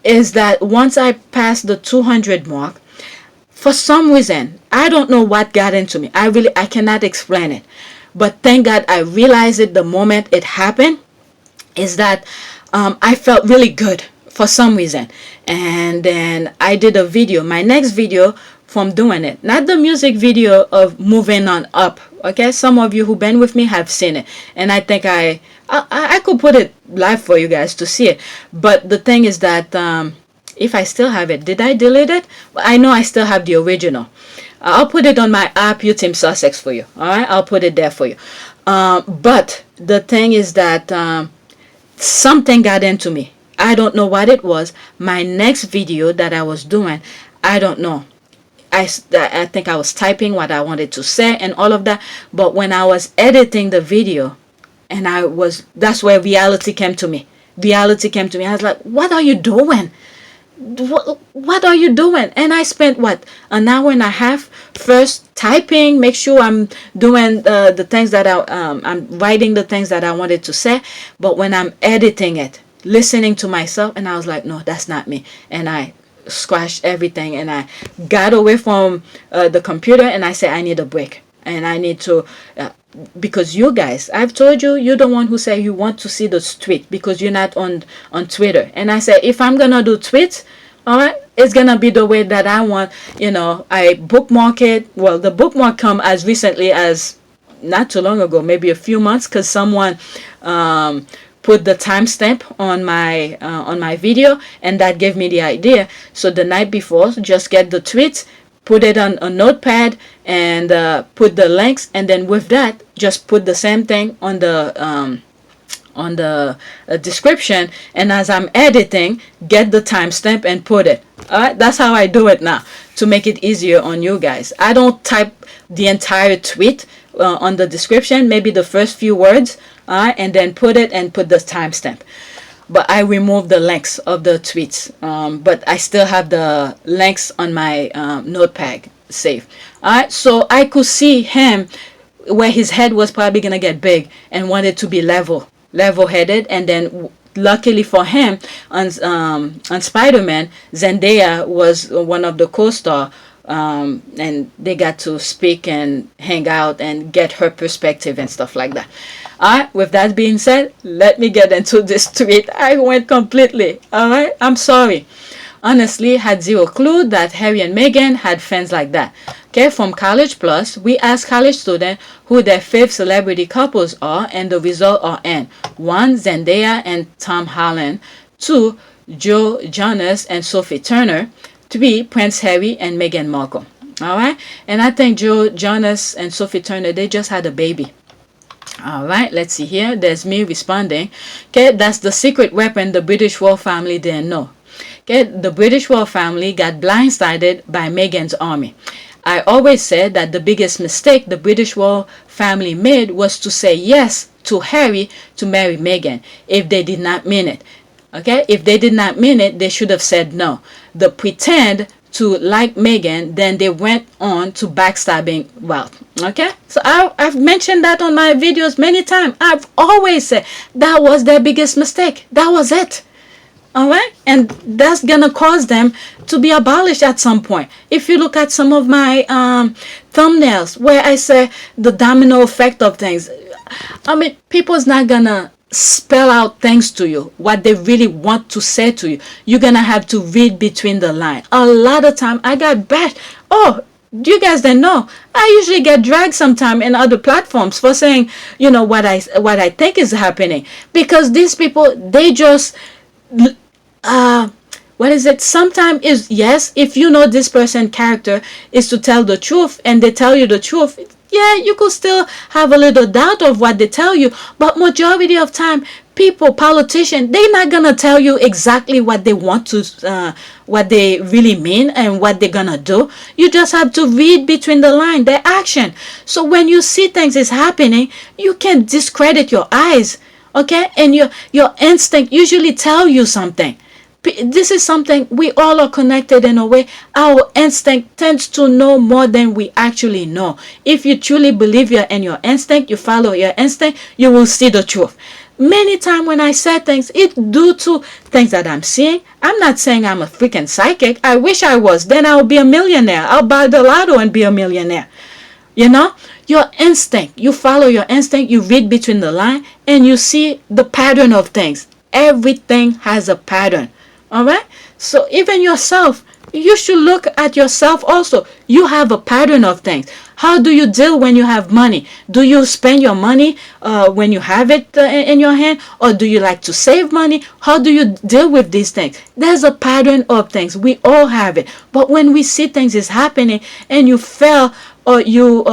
Is that once I passed the 200 mark, for some reason I don't know what got into me. I cannot explain it, but thank God I realized it the moment it happened. Is that I felt really good for some reason, and then I did a video, my next video from doing it, not the music video of moving on up. Okay, some of you who been with me have seen it, and I think I could put it live for you guys to see it. But the thing is that if I still have it, did I delete it? I know I still have the original. I'll put it on my app, You Team Sussex, for you. All right, I'll put it there for you. But the thing is that something got into me. I don't know what it was. My next video that I was doing, I don't know. I think I was typing what I wanted to say and all of that. But when I was editing the video, and that's where reality came to me. Reality came to me. I was like, what are you doing? What are you doing? And I spent an hour and a half first typing, make sure I'm doing the things that I'm writing the things that I wanted to say. But when I'm editing it, listening to myself, and I was like, no, that's not me. And I squashed everything, and I got away from the computer, and I said, I need a break, and I need to because you guys, I've told you, you're the one who say you want to see the tweet because you're not on Twitter. And I said, if I'm gonna do tweets, all right, it's gonna be the way that I want. I bookmark it. Well, the bookmark come as recently as not too long ago, maybe a few months, because someone put the timestamp on my video, and that gave me the idea. So the night before, just get the tweets, put it on a notepad, and put the links, and then with that, just put the same thing on the on the description, and as I'm editing, get the timestamp and put it. All right, that's how I do it now to make it easier on you guys. I don't type the entire tweet on the description, maybe the first few words, and then put it and put the timestamp. But I remove the links of the tweets, but I still have the links on my notepad saved. All right, so I could see him where his head was probably gonna get big and wanted to be level-headed, and then luckily for him, on Spider-Man, Zendaya was one of the co-star, and they got to speak and hang out and get her perspective and stuff like that. Alright, with that being said, let me get into this tweet. I went completely. Alright, I'm sorry. Honestly, had zero clue that Harry and Meghan had fans like that. Okay, from College Plus, we asked college students who their fave celebrity couples are, and the result are N. 1. Zendaya and Tom Holland. 2. Joe Jonas and Sophie Turner. 3. Prince Harry and Meghan Markle. Alright, and I think Joe Jonas and Sophie Turner, they just had a baby. Alright, let's see here. There's me responding. Okay, that's the secret weapon the British royal family didn't know. Okay, the British royal family got blindsided by Meghan's army. I always said that the biggest mistake the British royal family made was to say yes to Harry to marry Meghan if they did not mean it. Okay, if they did not mean it, they should have said no. The pretend to like Meghan, then they went on to backstabbing wealth. Okay, so I've mentioned that on my videos many times. I've always said that was their biggest mistake. That was it. All right, and that's gonna cause them to be abolished at some point. If you look at some of my thumbnails where I say the domino effect of things, I mean, people's not gonna spell out things to you, what they really want to say to you. You're gonna have to read between the lines. A lot of time I got bashed. Oh, you guys don't know, I usually get dragged sometime in other platforms for saying, you know, what I think is happening, because these people, they just what is it? Sometimes is, yes, if you know this person character is to tell the truth and they tell you the truth, yeah, you could still have a little doubt of what they tell you, but majority of time, people, politicians, they're not gonna tell you exactly what they want to, what they really mean and what they're gonna do. You just have to read between the line, their action. So when you see things is happening, you can discredit your eyes, okay? And your instinct usually tell you something. This is something we all are connected in a way. Our instinct tends to know more than we actually know. If you truly believe in your instinct, you follow your instinct, you will see the truth. Many times when I say things, it's due to things that I'm seeing. I'm not saying I'm a freaking psychic. I wish I was. Then I'll be a millionaire. I'll buy the lotto and be a millionaire. You know, your instinct, you follow your instinct, you read between the line, and you see the pattern of things. Everything has a pattern. All right, so even yourself, you should look at yourself also. You have a pattern of things. How do you deal when you have money? Do you spend your money when you have it in your hand, or do you like to save money? How do you deal with these things? There's a pattern of things. We all have it. But when we see things is happening and you fail, or you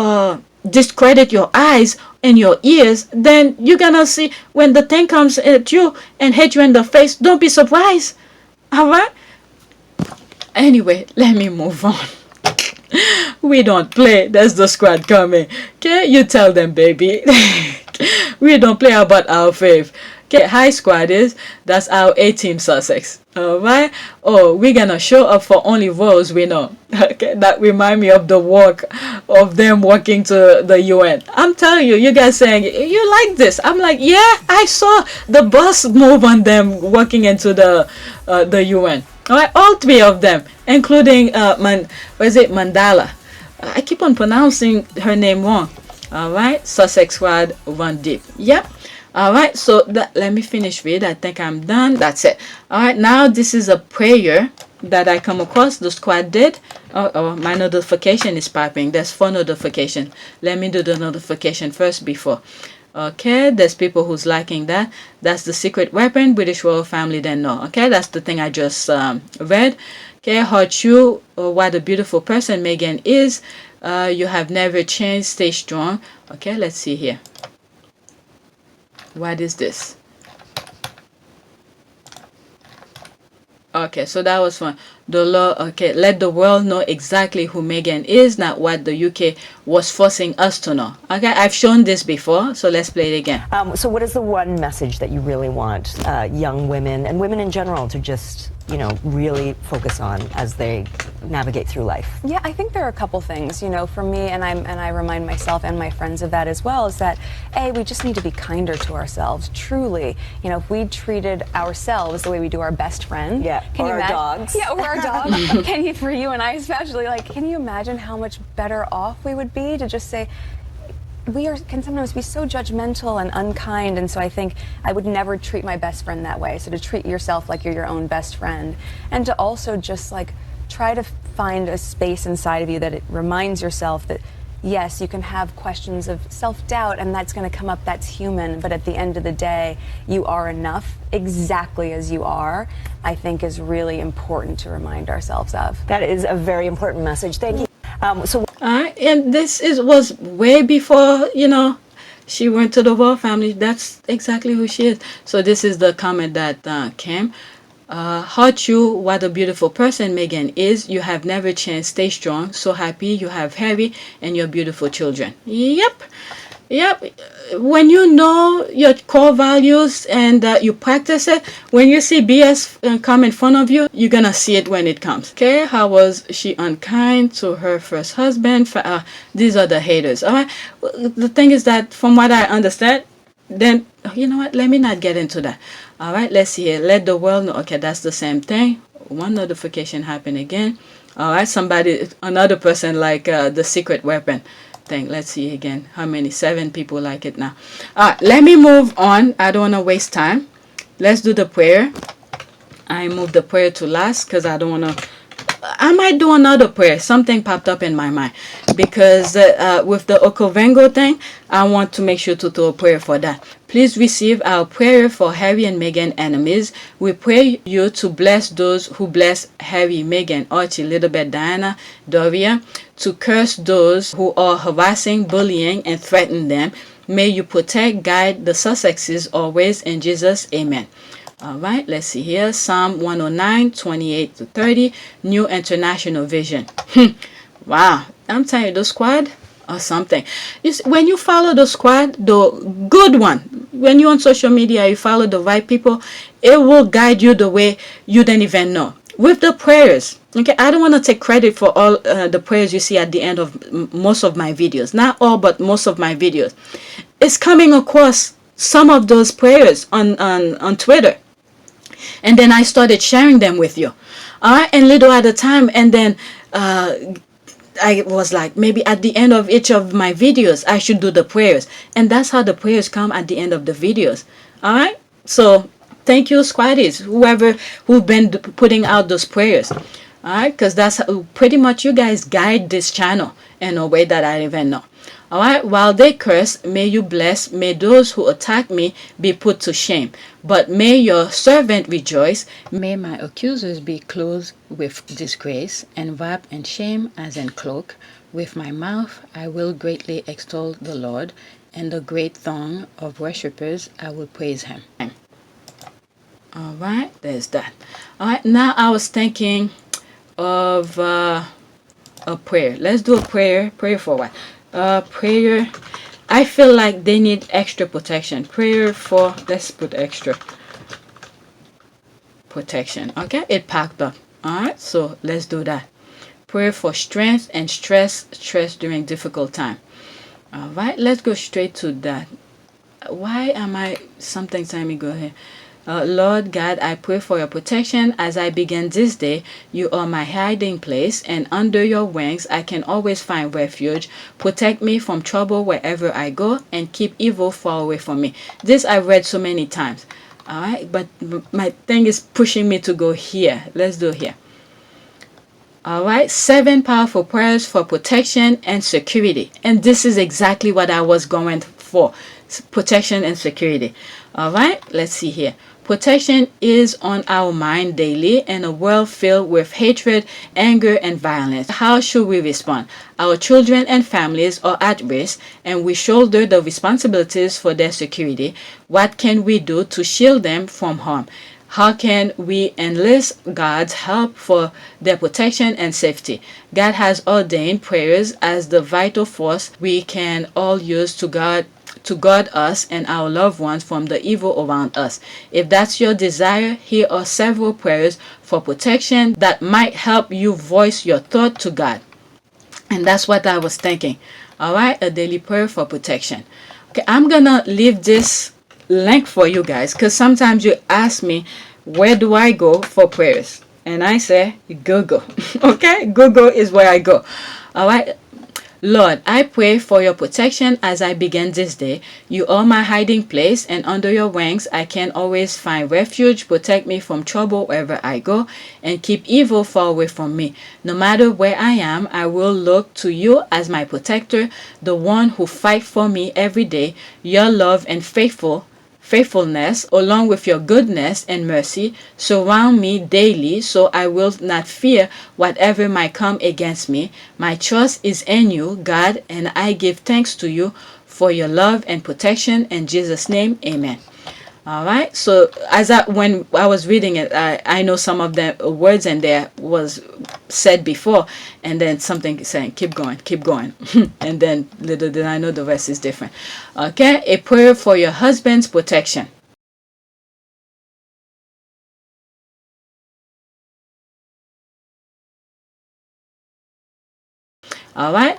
discredit your eyes and your ears, then you're gonna see when the thing comes at you and hit you in the face, don't be surprised. All right, anyway, let me move on. We don't play. There's the squad coming. Okay, you tell them, baby. We don't play about our fave. Okay, hi squad is, that's our A-team Sussex. Alright, oh, we're gonna show up for only roles we know. Okay, that remind me of the walk of them walking to the UN. I'm telling you, you guys saying you like this. I'm like, yeah, I saw the bus move on them walking into the UN. Alright, all three of them, including Mandala. I keep on pronouncing her name wrong. Alright, Sussex squad run deep. Yep. Alright, so let me finish read. I think I'm done. That's it. Alright, now this is a prayer that I come across. The squad did. Oh, my notification is popping. There's 4 notifications. Let me do the notification first before. Okay, there's people who's liking that. That's the secret weapon British royal family didn't know. Okay, that's the thing I just read. Okay, heart you. What a beautiful person Meghan is. You have never changed. Stay strong. Okay, let's see here. What is this? Okay, so that was fun. The law, okay, let the world know exactly who Meghan is, not what the UK was forcing us to know. Okay, I've shown this before, so let's play it again. So what is the one message that you really want young women and women in general to just, you know, really focus on as they navigate through life? Yeah, I think there are a couple things, you know, for me, and I remind myself and my friends of that as well, is that, A, we just need to be kinder to ourselves, truly. You know, if we treated ourselves the way we do our best friend. Yeah, can or you our dogs. Yeah, or our dog. Can you, for you and I especially, like, can you imagine how much better off we would be to just say, can sometimes be so judgmental and unkind, and so I think I would never treat my best friend that way. So to treat yourself like you're your own best friend, and to also just like try to find a space inside of you that it reminds yourself that yes, you can have questions of self-doubt and that's going to come up, that's human, but at the end of the day, you are enough exactly as you are, I think is really important to remind ourselves of. That is a very important message. Thank you. And this was way before, you know, she went to the royal family. That's exactly who she is. So this is the comment that came. Heart you, what a beautiful person Meghan is. You have never changed. Stay strong. So happy you have Harry and your beautiful children. Yep. When you know your core values and you practice it, when you see BS come in front of you, you're gonna see it when it comes. Okay, how was she unkind to her first husband? These are the haters. All right. The thing is that, from what I understand, then you know what? Let me not get into that. All right. Let's see here. Let the world know. Okay, that's the same thing. One notification happened again. All right. Another person like the secret weapon thing. Let's see again. How many? 7 people like it now. All right. Let me move on. I don't want to waste time. Let's do the prayer. I moved the prayer to last because I don't want to. I might do another prayer. Something popped up in my mind because with the Okavango thing, I want to make sure to do a prayer for that. Please receive our prayer for Harry and Meghan enemies. We pray you to bless those who bless Harry, Meghan, Archie, Littlebet, Diana, Doria, to curse those who are harassing, bullying, and threaten them. May you protect, guide the Sussexes always. In Jesus, amen. All right, let's see here. Psalm 109, 28 to 30, New International Vision. Wow, I'm telling you, the squad or something. You see, when you follow the squad, the good one, when you're on social media, you follow the right people, it will guide you the way you didn't even know. With the prayers, okay, I don't want to take credit for all the prayers you see at the end of most of my videos. Not all, but most of my videos. It's coming across some of those prayers on Twitter. And then I started sharing them with you. All right, and little at a time. And then I was like, maybe at the end of each of my videos, I should do the prayers. And that's how the prayers come at the end of the videos. All right. So thank you, squaddies, who've been putting out those prayers. All right. Because that's how, pretty much you guys guide this channel in a way that I don't even know. All right, while they curse, may you bless. May those who attack me be put to shame. But may your servant rejoice. May my accusers be clothed with disgrace and wrapped in shame as in cloak. With my mouth I will greatly extol the Lord, and the great throng of worshippers I will praise him. All right, there's that. All right, now I was thinking of a prayer. Let's do a prayer. Prayer for what? Prayer. I feel like they need extra protection. Prayer for, let's put extra protection. Okay, it packed up. All right, so let's do that. Prayer for strength and stress during difficult time. All right, let's go straight to that. Why am I something telling me go ahead? Lord God, I pray for your protection as I begin this day. You are my hiding place, and under your wings I can always find refuge. Protect me from trouble wherever I go, and keep evil far away from me. This I've read so many times. All right, but my thing is pushing me to go here. Let's do here. All right, 7 powerful prayers for protection and security. And this is exactly what I was going for. Protection and security. All right, let's see here. Protection is on our mind daily in a world filled with hatred, anger, and violence. How should we respond? Our children and families are at risk, and we shoulder the responsibilities for their security. What can we do to shield them from harm? How can we enlist God's help for their protection and safety? God has ordained prayers as the vital force we can all use to guard us and our loved ones from the evil around us. If that's your desire, here are several prayers for protection that might help you voice your thought to God. And that's what I was thinking. All right, a daily prayer for protection. Okay, I'm gonna leave this link for you guys, because sometimes you ask me, where do I go for prayers? And I say Google. Okay, Google is where I go. All right. Lord, I pray for your protection as I begin this day. You are my hiding place, and under your wings I can always find refuge. Protect me from trouble wherever I go, and keep evil far away from me. No matter where I am, I will look to you as my protector, the one who fights for me every day. Your love and faithfulness, along with your goodness and mercy, surround me daily, so I will not fear whatever might come against me. My trust is in you, God, and I give thanks to you for your love and protection. In Jesus' name, amen. All right, so when I was reading it, I know some of the words in there was said before, and then something saying keep going and then little did I know the rest is different. Okay, a prayer for your husband's protection. All right,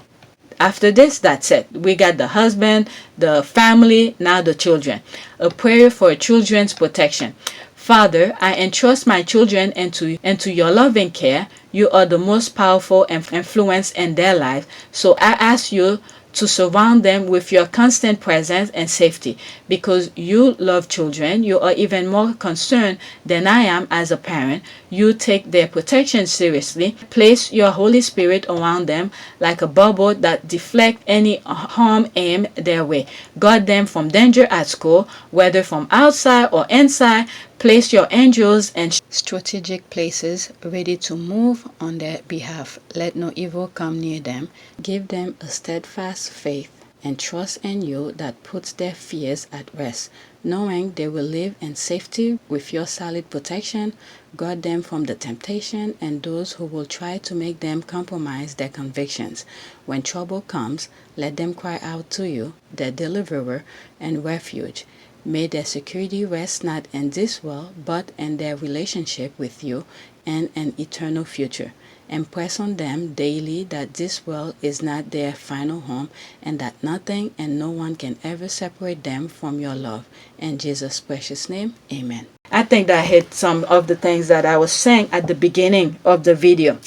after this, that's it. We got the husband, the family, now the children. A prayer for children's protection. Father, I entrust my children into your loving care. You are the most powerful influence in their life, so I ask you to surround them with your constant presence and safety. Because you love children, you are even more concerned than I am as a parent. You take their protection seriously. Place your Holy Spirit around them like a bubble that deflects any harm aimed their way. Guard them from danger at school, whether from outside or inside. Place your angels in strategic places, ready to move on their behalf. Let no evil come near them. Give them a steadfast faith and trust in you that puts their fears at rest, knowing they will live in safety with your solid protection. Guard them from the temptation and those who will try to make them compromise their convictions. When trouble comes, let them cry out to you, their deliverer and refuge. May their security rest not in this world, but in their relationship with you and an eternal future. Impress on them daily that this world is not their final home, and that nothing and no one can ever separate them from your love. In Jesus' precious name, amen. I think that hit some of the things that I was saying at the beginning of the video.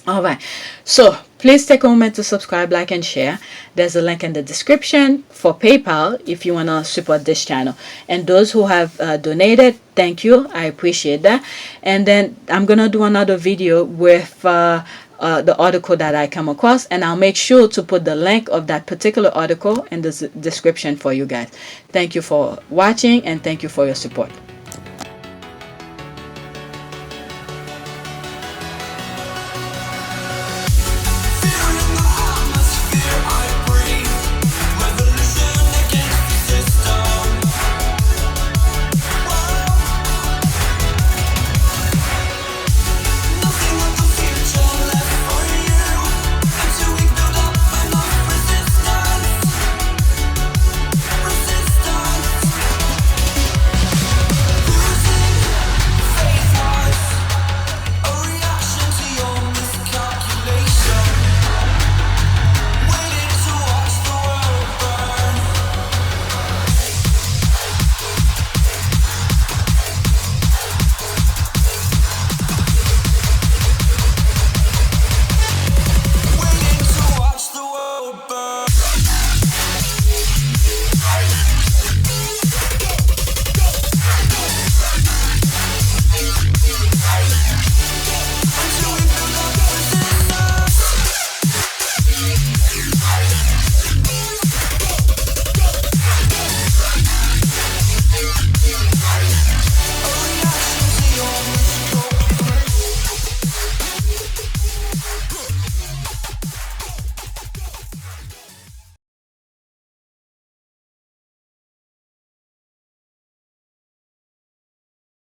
All right, so please take a moment to subscribe, like, and share. There's a link in the description for PayPal if you want to support this channel. And those who have donated, thank you. I appreciate that. And then I'm going to do another video with the article that I come across. And I'll make sure to put the link of that particular article in the description for you guys. Thank you for watching, and thank you for your support.